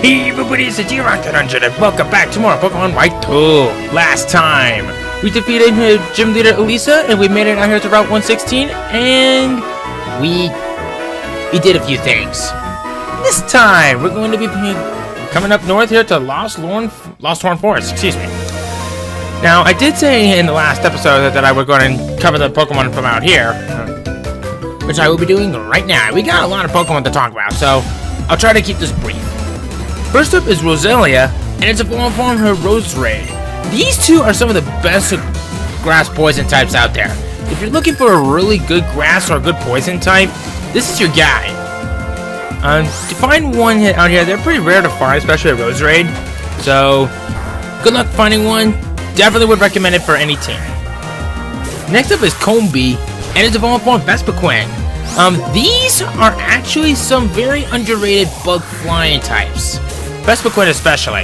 Hey everybody, it's the GROTTO Dungeon and welcome back to more Pokemon White 2. Last time, we defeated Gym Leader Elisa and we made it out here to Route 116 and we did a few things. This time, we're going to be coming up north here to Lost Horn Forest, excuse me. Now, I did say in the last episode that I would go and cover the Pokemon from out here, which I will be doing right now. We got a lot of Pokemon to talk about, so I'll try to keep this brief. First up is Roselia, and it's evolved from her Roserade. These two are some of the best grass poison types out there. If you're looking for a really good grass or a good poison type, this is your guy. To find one out here, they're pretty rare to find, especially a Roserade. So, good luck finding one. Definitely would recommend it for any team. Next up is Combee, and it's evolved from Vespiquen. These are actually some very underrated bug flying types. Vespiquen especially.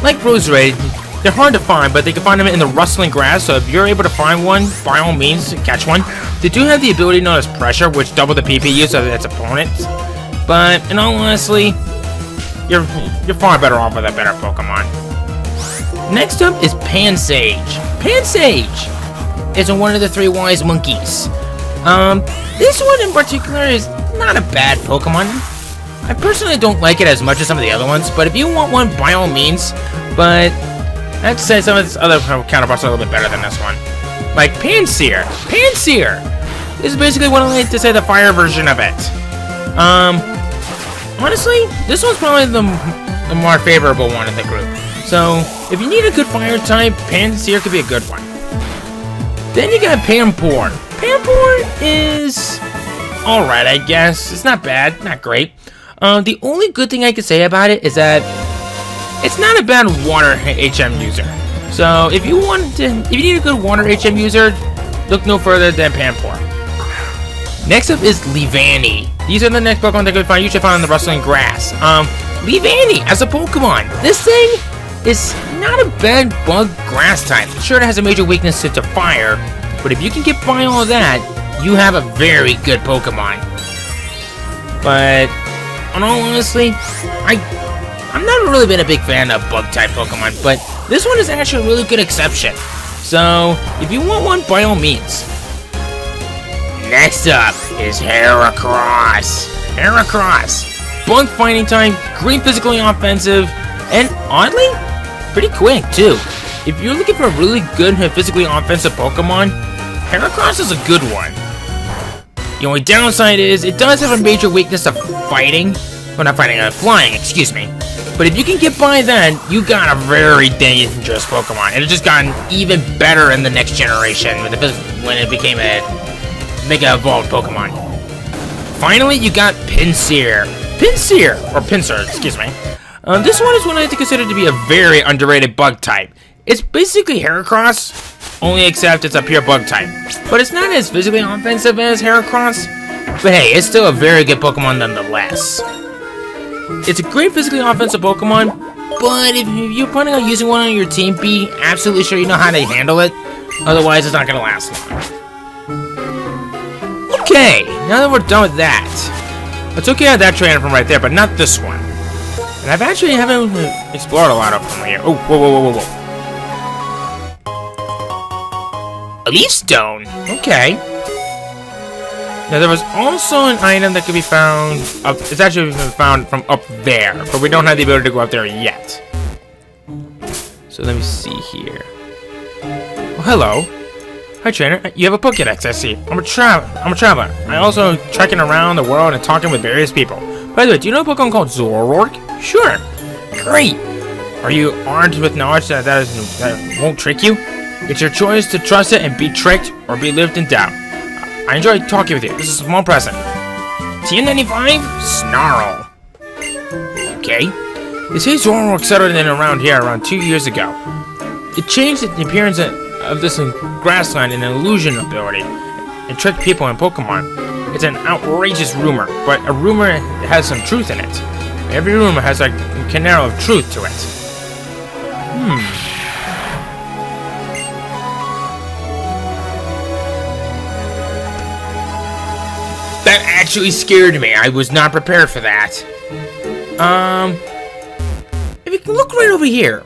Like Roserade, they're hard to find, but they can find them in the rustling grass, so if you're able to find one, by all means, catch one. They do have the ability known as Pressure, which double the PP use of its opponents. But, in all honesty, you're far better off with a better Pokemon. Next up is Pansage. Pansage is one of the three wise monkeys. This one in particular is not a bad Pokemon. I personally don't like it as much as some of the other ones, but if you want one, by all means. But I have to say some of its other counterparts are a little bit better than this one. Like Pansear. Pansear is basically what I like to say the fire version of it. Honestly, this one's probably the more favorable one in the group. So, if you need a good fire type, Pansear could be a good one. Then you got Pampor. Pampor is alright, I guess. It's not bad, not great. The only good thing I can say about it is that it's not a bad water HM user. So if you need a good water HM user, look no further than Pampor. Next up is Leavanny. These are the next Pokemon that you should find in the rustling grass. Leavanny as a Pokemon. This thing is not a bad bug grass type. Sure, it has a major weakness to fire, but if you can get by all of that, you have a very good Pokemon. But in all honesty, I'm not really been a big fan of bug-type Pokemon, but this one is actually a really good exception. So, if you want one, by all means. Next up is Heracross. Heracross. Bug fighting type, great physically offensive, and oddly, pretty quick too. If you're looking for a really good physically offensive Pokemon, Heracross is a good one. The only downside is, it does have a major weakness of fighting. Well, not fighting, flying, excuse me. But if you can get by that, you got a very dangerous Pokemon. And it's just gotten even better in the next generation when it became a Mega Evolved Pokemon. Finally, you got Pinsir. Pinsir, excuse me. This one is what I consider to be a very underrated bug type. It's basically Heracross, only except it's a pure bug type. But it's not as physically offensive as Heracross, but hey, it's still a very good Pokemon nonetheless. It's a great physically offensive Pokemon, but if you're planning on using one on your team, be absolutely sure you know how to handle it, otherwise it's not going to last long. Okay, now that we're done with that, let's look at that trainer from right there, but not this one. And I've actually haven't explored a lot of them here. Oh, whoa. A Leaf Stone. Okay. Now there was also an item that could be found up. It's actually been found from up there, but we don't have the ability to go up there yet. So let me see here. Oh, hello. Hi, trainer. You have a Pokédex, I see. I'm a traveler. I also trekking around the world and talking with various people. By the way, do you know a Pokemon called Zoroark? Sure. Great. Are you armed with knowledge that won't trick you? It's your choice to trust it and be tricked, or be lived in doubt. I enjoyed talking with you. This is a small present. TM95? Snarl. Okay. They say Zoroark settled in around here around 2 years ago. It changed the appearance of this grassland and an illusion ability, and tricked people and Pokemon. It's an outrageous rumor, but a rumor has some truth in it. Every rumor has a kernel of truth to it. That actually scared me. I was not prepared for that. If you can look right over here,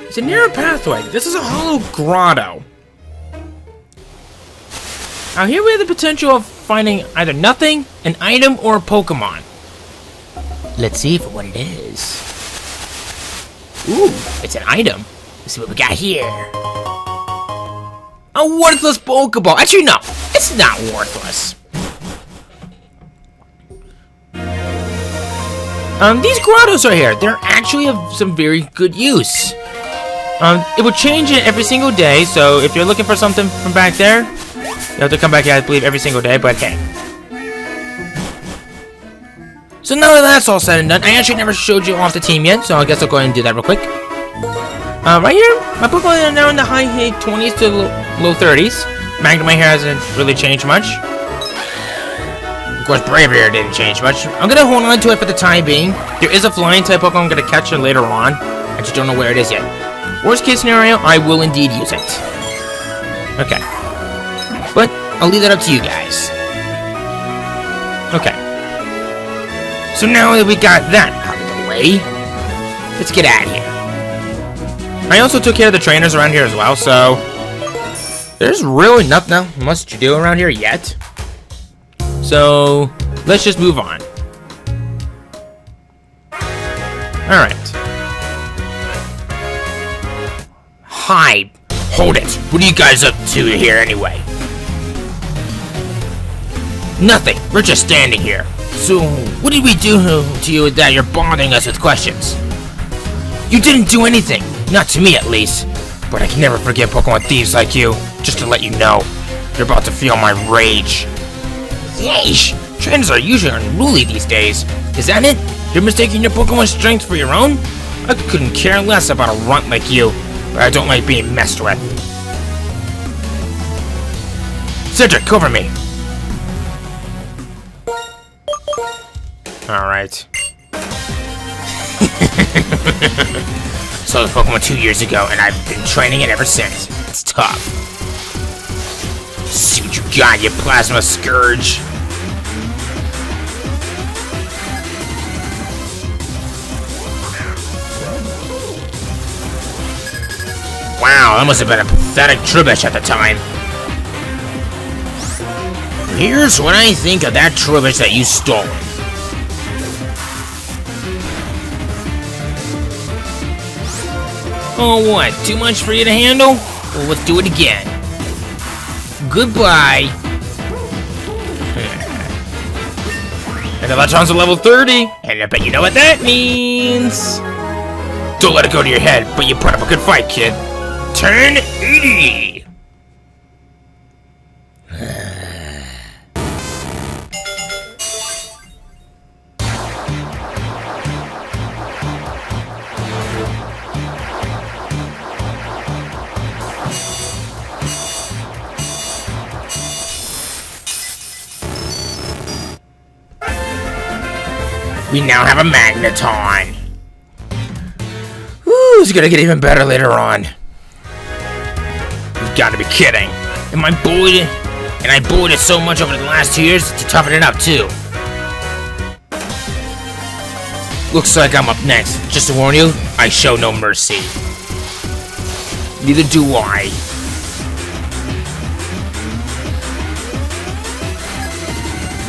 it's a narrow pathway. This is a hollow grotto. Now here we have the potential of finding either nothing, an item, or a Pokemon. Let's see for what it is. Ooh, it's an item. Let's see what we got here. A worthless Pokeball. Actually, no, it's not worthless. These grottos right here, they're actually of some very good use. It would change it every single day, so if you're looking for something from back there, you have to come back here, I believe, every single day, but hey. So now that that's all said and done, I actually never showed you off the team yet, so I guess I'll go ahead and do that real quick. Right here, my Pokemon are now in the high 20s to low 30s. Magnemite here hasn't really changed much. Of course, Braviary didn't change much. I'm gonna hold on to it for the time being. There is a flying type Pokemon I'm gonna catch it later on. I just don't know where it is yet. Worst case scenario, I will indeed use it. Okay. But I'll leave that up to you guys. Okay. So now that we got that out of the way, let's get out of here. I also took care of the trainers around here as well, so there's really nothing much to do around here yet. So let's just move on. Alright. Hi. Hold it. What are you guys up to here anyway? Nothing. We're just standing here. So, what did we do to you that you're bothering us with questions? You didn't do anything. Not to me, at least. But I can never forget Pokemon thieves like you. Just to let you know, you're about to feel my rage. Yeesh! Trainers are usually unruly these days. Is that it? You're mistaking your Pokemon strength for your own? I couldn't care less about a runt like you, but I don't like being messed with. Cedric, cover me! Alright. Saw the Pokemon 2 years ago, and I've been training it ever since. It's tough. See what you got, you Plasma Scourge. Wow, that must have been a pathetic Trubbish at the time. Here's what I think of that Trubbish that you stole. Oh, what? Too much for you to handle? Well, let's do it again. Goodbye. And the Electron's at level 30, and I bet you know what that means. Don't let it go to your head, but you put up a good fight, kid. Turn 80. We now have a Magneton. Ooh, it's gonna get even better later on. You've got to be kidding. And I bullied it so much over the last 2 years to toughen it up too. Looks like I'm up next. Just to warn you, I show no mercy. Neither do I.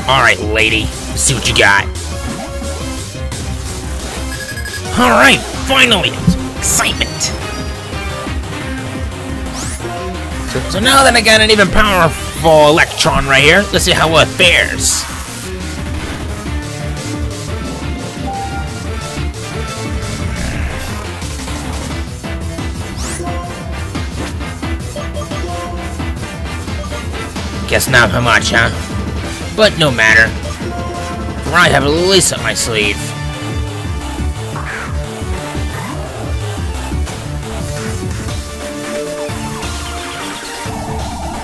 Alright, lady. Let's see what you got. Alright, finally! Excitement! So now that I got an even powerful Electron right here, let's see how it fares. Guess not how much, huh? But no matter. For I have a lace up my sleeve.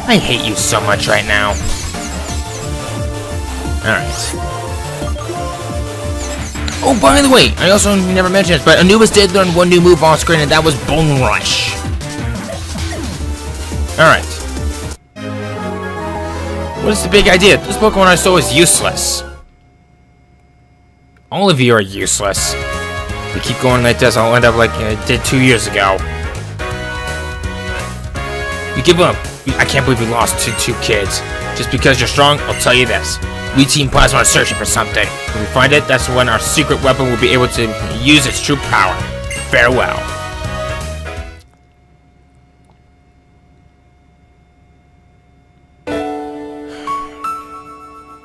I hate you so much right now. Alright. Oh, by the way, I also never mentioned this, but Anubis did learn one new move on screen, and that was Bone Rush. Alright. What is the big idea? This Pokemon I stole is useless. All of you are useless. If we keep going like this, I'll end up like I did 2 years ago. You give up. I can't believe we lost to 2 kids. Just because you're strong, I'll tell you this. We Team Plasma are searching for something. When we find it, that's when our secret weapon will be able to use its true power. Farewell.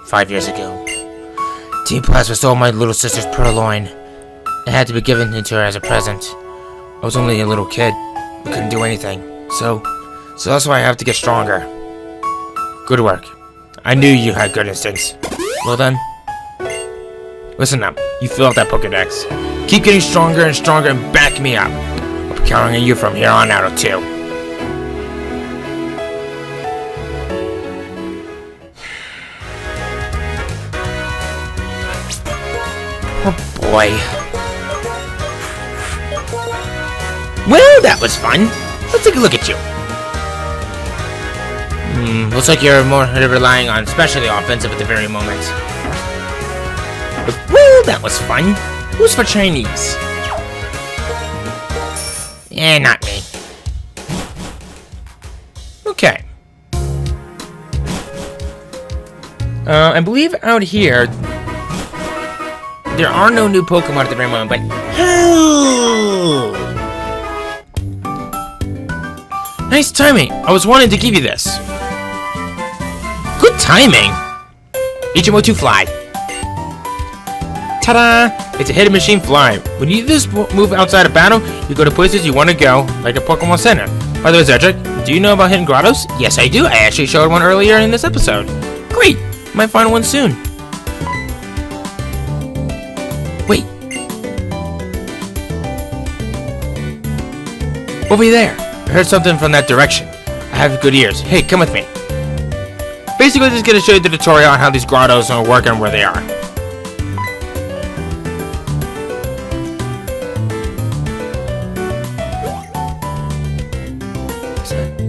"5 years ago, Team Plasma stole my little sister's purloin. It had to be given to her as a present. I was only a little kid. I couldn't do anything. So that's why I have to get stronger. Good work. I knew you had good instincts. Well then, listen up. You fill out that Pokedex. Keep getting stronger and stronger and back me up. I'll be counting on you from here on out too." Oh boy. Well, that was fun. Let's take a look at you. Looks like you're more relying on especially offensive at the very moment. But, well, that was fun. Who's for Chinese? Not me. Okay. I believe out here there are no new Pokemon at the very moment, but nice timing. I was wanting to give you this. Good timing. HMO2 Fly. Ta-da! It's a hidden machine fly. When you use this move outside of battle, you go to places you want to go, like the Pokemon Center. By the way, Cedric, do you know about hidden grottos? Yes, I do. I actually showed one earlier in this episode. Great! Might find one soon. Wait. Over there. I heard something from that direction. I have good ears. Hey, come with me. Basically, just gonna show you the tutorial on how these grottos work and where they are.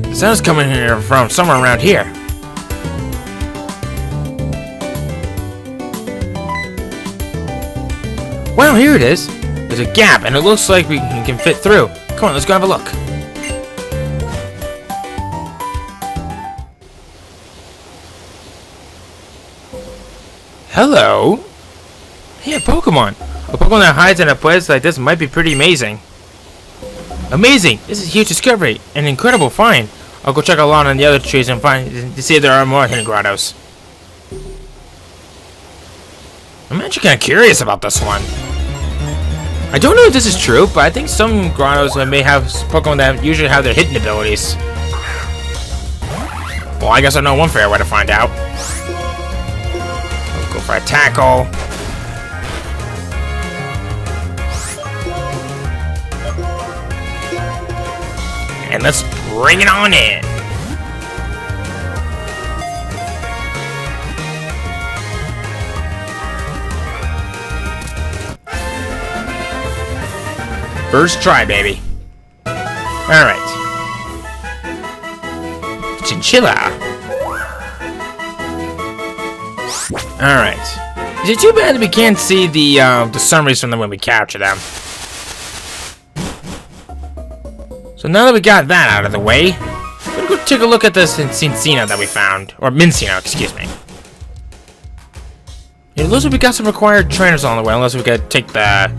The sound's coming here from somewhere around here. Well, here it is. There's a gap, and it looks like we can fit through. Come on, let's go have a look. Hello? Hey, a Pokemon. A Pokemon that hides in a place like this might be pretty amazing. Amazing! This is a huge discovery. An incredible find. I'll go check along on the other trees and find to see if there are more hidden grottos. I'm actually kind of curious about this one. I don't know if this is true, but I think some grottos may have Pokemon that usually have their hidden abilities. Well, I guess I know one fair way to find out. Let's go for a tackle. And let's bring it on in. First try, baby. Alright. Chinchilla. Alright. Is it too bad that we can't see the summaries from them when we capture them? So now that we got that out of the way, we're gonna go take a look at this Cincino that we found. Or Mincino, excuse me. It looks like we got some required trainers on the way, unless we gotta take the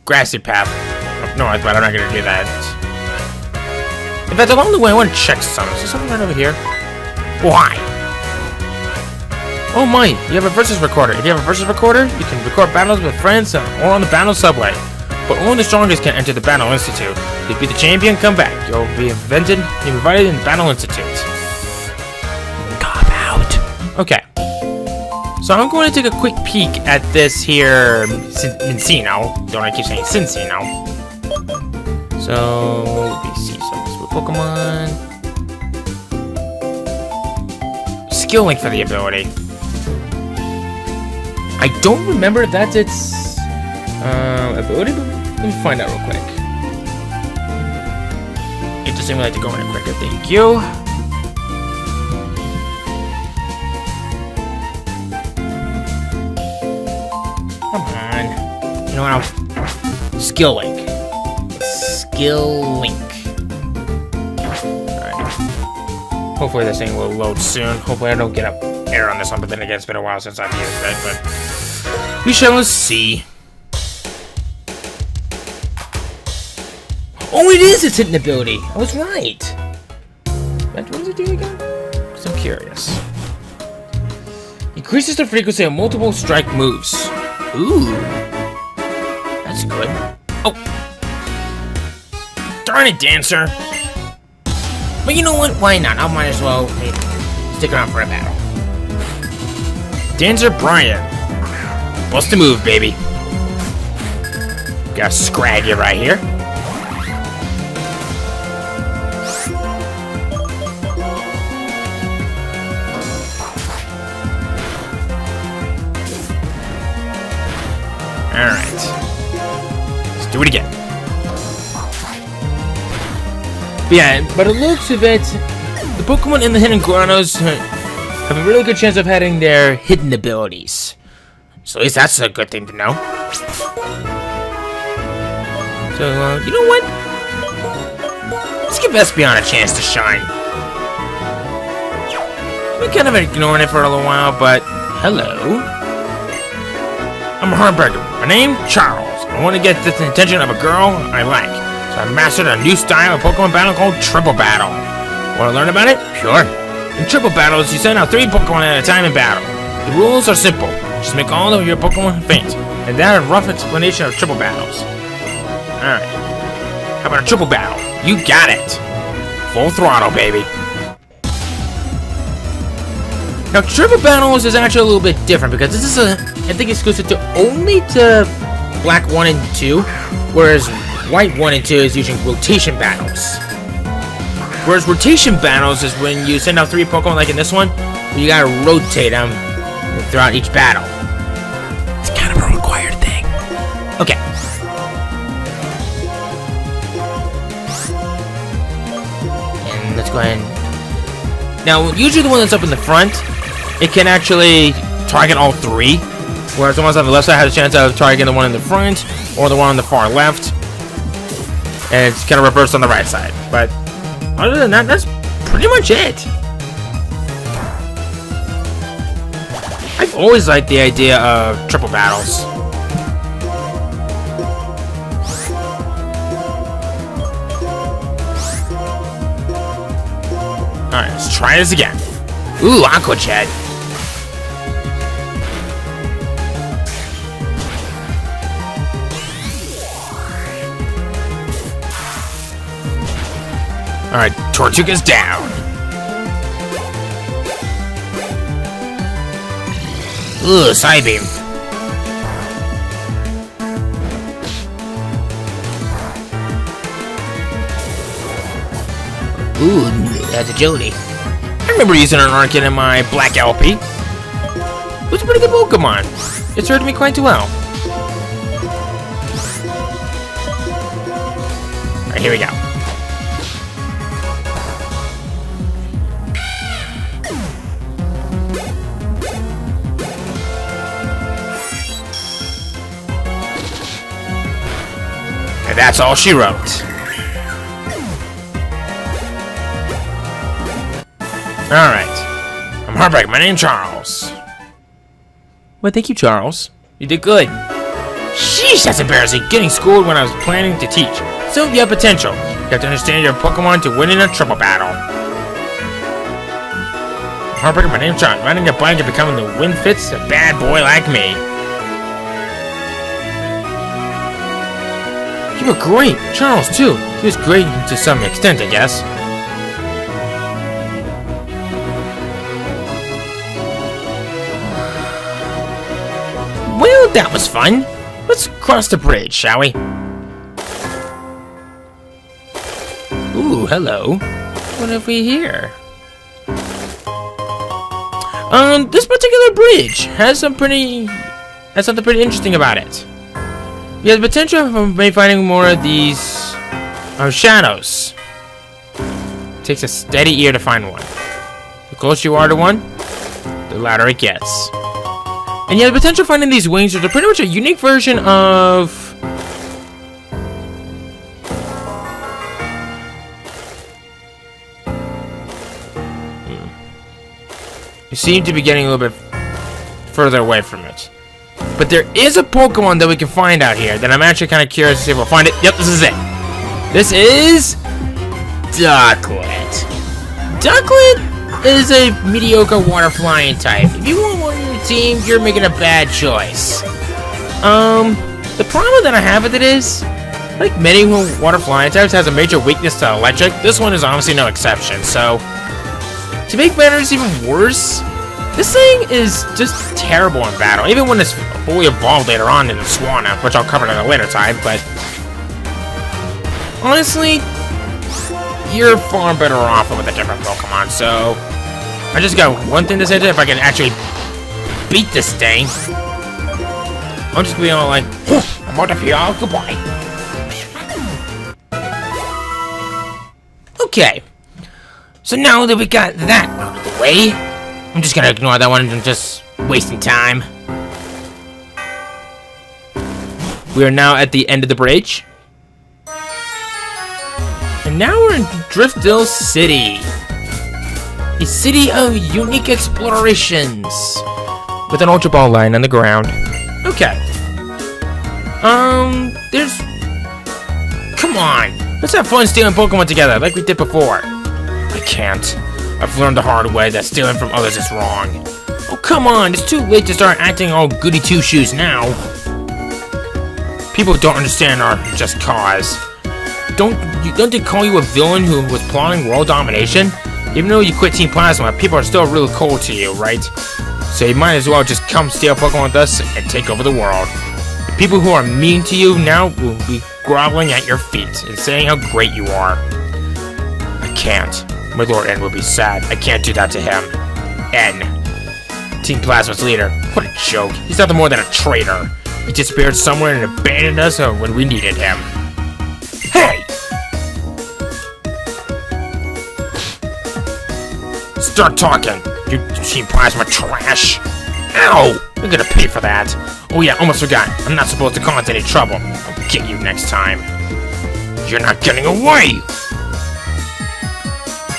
grassy path up north, but I'm not gonna do that. In fact, along the way, I want to check some. Is there something right over here? Why? Oh my, you have a versus recorder. If you have a versus recorder, you can record battles with friends or on the battle subway. But only the strongest can enter the Battle Institute. If you beat the champion, come back. You'll be invited in the Battle Institute. Cop out. Okay. So I'm going to take a quick peek at this here Mincino. Don't I keep saying Cincino? So let me see some Pokemon. Skill link for the ability. I don't remember if that's its ability, but let me find out real quick. It doesn't like to go any quicker. Thank you. Come on. You know what? Skill link. Skill link. Alright. Hopefully this thing will load soon. Hopefully I don't get an error on this one, but then again, it's been a while since I've used it, but we shall see. Oh, it is its hidden ability. I was right. What does it do again? Because I'm curious. Increases the frequency of multiple strike moves. Ooh. That's good. Oh. Darn it, Dancer. But you know what? Why not? I might as well stick around for a battle. Dancer Brian. Bust a move, baby. Gotta scrag you right here. Alright. Let's do it again. But yeah, by the looks of it, the Pokemon in the hidden grottos have a really good chance of having their hidden abilities. So at least that's a good thing to know. So, you know what? Let's give Espeon a chance to shine. We're kind of ignoring it for a little while, but hello. I'm a Heartbreaker. My name, Charles. I want to get the attention of a girl I like. So I mastered a new style of Pokemon battle called Triple Battle. Want to learn about it? Sure. In Triple Battles, you send out 3 Pokemon at a time in battle. The rules are simple. Just make all of your Pokemon faint. And that is a rough explanation of Triple Battles. Alright. How about a Triple Battle? You got it. Full throttle, baby. Now, Triple Battles is actually a little bit different because this is I think exclusive to only to Black 1 and 2, whereas White 1 and 2 is using rotation battles. Whereas rotation battles is when you send out 3 Pokemon like in this one, where you gotta rotate them throughout each battle. It's kind of a required thing. Okay. And let's go ahead and... Now, usually the one that's up in the front, it can actually target all 3, whereas the ones on the left side has a chance of targeting the one in the front or the one on the far left, and it's kind of reversed on the right side. But other than that, that's pretty much it. I've always liked the idea of triple battles. Alright, let's try this again. Ooh, Aqua Jet. Alright, Tortuga's down. Ooh, Psybeam. Ooh, that's agility. I remember using an Arcane in my Black LP. It was a pretty good Pokemon. It served me quite well. Alright, here we go. And that's all she wrote. Alright. I'm Heartbreak. My name's Charles. Well, thank you, Charles. You did good. Sheesh, that's embarrassing. Getting schooled when I was planning to teach. So, you have potential. You have to understand your Pokemon to win in a triple battle. Heartbreak. My name's Charles. Riding a bike and becoming the wind fits a bad boy like me. You were great. Charles, too. He was great to some extent, I guess. Well, that was fun. Let's cross the bridge, shall we? Ooh, hello. What have we here? This particular bridge has something pretty interesting about it. You have the potential of maybe finding more of these shadows. It takes a steady ear to find one. The closer you are to one, the louder it gets. And you have the potential of finding these wings, which are pretty much a unique version of we seem to be getting a little bit further away from it. But there is a Pokemon that we can find out here that I'm actually kind of curious to see if we'll find it. Yep, this is it. This is Ducklet. Ducklet is a mediocre water flying type. If you want one on your team, you're making a bad choice. The problem that I have with it is, like many water flying types, has a major weakness to electric. This one is honestly no exception. So, to make matters even worse, this thing is just terrible in battle. Even when it's fully evolved later on in the Swanna, which I'll cover at a later time. But honestly, you're far better off with a different Pokemon. So, I just got one thing to say to it. If I can actually beat this thing, I'm just gonna be all like, I'm out of here, goodbye. Okay, so now that we got that out of the way, I'm just gonna ignore that one and just wasting time. We are now at the end of the bridge. And now we're in Driftveil City. A city of unique explorations. With an Ultra Ball line on the ground. Okay. Come on. Let's have fun stealing Pokemon together, like we did before. I can't. I've learned the hard way that stealing from others is wrong. Oh, come on. It's too late to start acting all goody two-shoes now. People don't understand our just cause. Don't they call you a villain who was plotting world domination? Even though you quit Team Plasma, people are still really cold to you, right? So you might as well just come steal Pokemon with us and take over the world. The people who are mean to you now will be groveling at your feet and saying how great you are. I can't. My Lord N will be sad. I can't do that to him. N. Team Plasma's leader. What a joke. He's nothing more than a traitor. He disappeared somewhere and abandoned us when we needed him. Hey! Start talking, you Team Plasma trash. Ow! You're gonna pay for that. Oh yeah, almost forgot. I'm not supposed to cause any trouble. I'll get you next time. You're not getting away!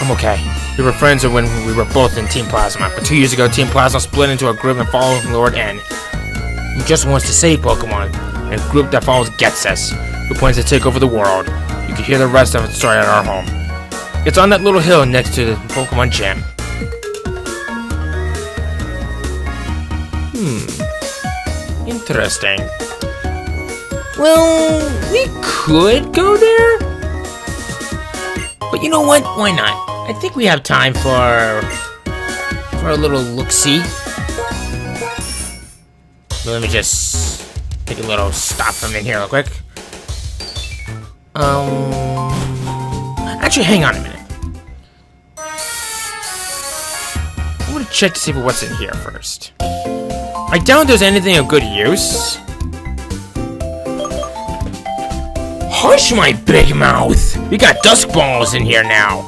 I'm okay. We were friends when we were both in Team Plasma, but 2 years ago, Team Plasma split into a group and followed Lord N, who just wants to save Pokemon, and a group that follows Getsus, who plans to take over the world. You can hear the rest of the story at our home. It's on that little hill next to the Pokemon Gym. Interesting. Well, we could go there. But you know what? Why not? I think we have time for a little look-see. Let me just take a little stop from in here real quick. Actually, hang on a minute. I'm gonna check to see what's in here first. I doubt there's anything of good use. Hush, my big mouth! We got Dusk Balls in here now.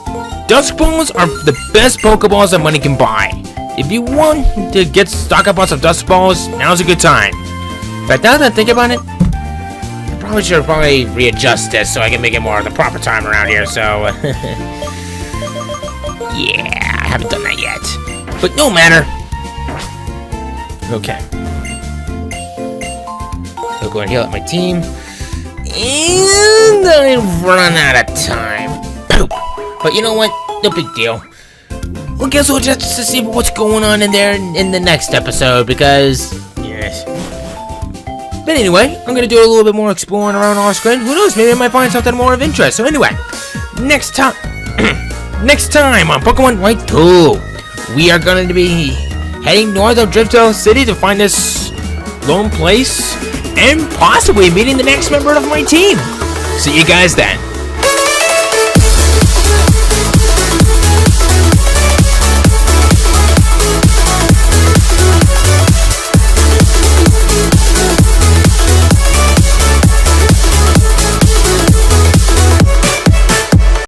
Dusk Balls are the best Pokeballs that money can buy. If you want to stock up on some Dusk Balls, now's a good time. But now that I think about it, I probably should readjust this so I can make it more of the proper time around here, so... yeah, I haven't done that yet. But no matter. Okay. I'll go and heal up my team. And I've run out of time. Poop. But you know what? No big deal. Well, guess we'll just to see what's going on in there in the next episode, because... yes. But anyway, I'm gonna do a little bit more exploring around off screen. Who knows? Maybe I might find something more of interest. So anyway, next time... next time on Pokemon White 2, we are going to be heading north of Driftveil City to find this lone place and possibly meeting the next member of my team. See you guys then.